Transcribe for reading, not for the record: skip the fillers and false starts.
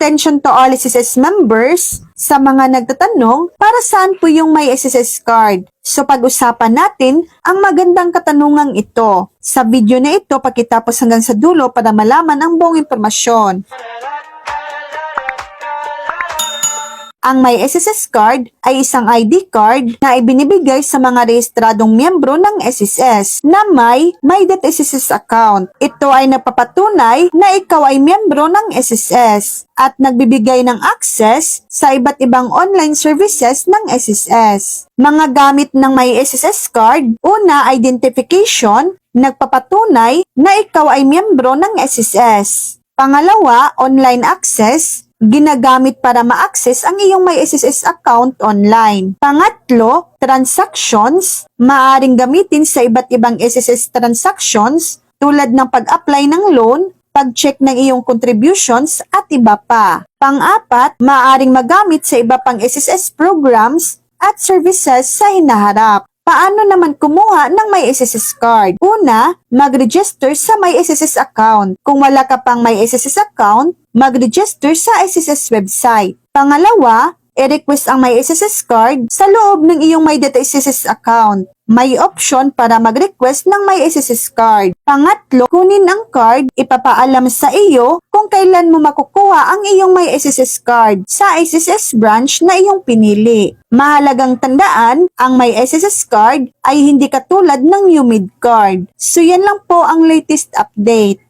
attention to all SSS members, sa mga nagtatanong, para saan po yung may SSS card? So pag-usapan natin ang magandang katanungang ito. Sa video na ito, pakitapos hanggang sa dulo para malaman ang buong impormasyon. Ang may SSS card ay isang ID card na ibinibigay sa mga rehistradong miyembro ng SSS na may My.SSS account. Ito ay nagpapatunay na ikaw ay miyembro ng SSS at nagbibigay ng access sa iba't ibang online services ng SSS. Mga gamit ng may SSS card, una, identification, nagpapatunay na ikaw ay miyembro ng SSS. Pangalawa, online access, ginagamit para ma-access ang iyong may SSS account online. Pangatlo, transactions, maaring gamitin sa iba't ibang SSS transactions tulad ng pag-apply ng loan, pag-check ng iyong contributions at iba pa. Pang-apat, maaring magamit sa iba pang SSS programs at services sa hinaharap. Paano naman kumuha ng may SSS card? Una, mag-register sa may SSS account. Kung wala ka pang may SSS account, mag-register sa SSS website. Pangalawa, i-request ang may SSS card sa loob ng iyong My.SSS account. May option para mag-request ng may SSS card. Pangatlo, kunin ang card, ipapaalam sa iyo kung kailan mo makukuha ang iyong may SSS card sa SSS branch na iyong pinili. Mahalagang tandaan, ang may SSS card ay hindi katulad ng UMID card. So yan lang po ang latest update.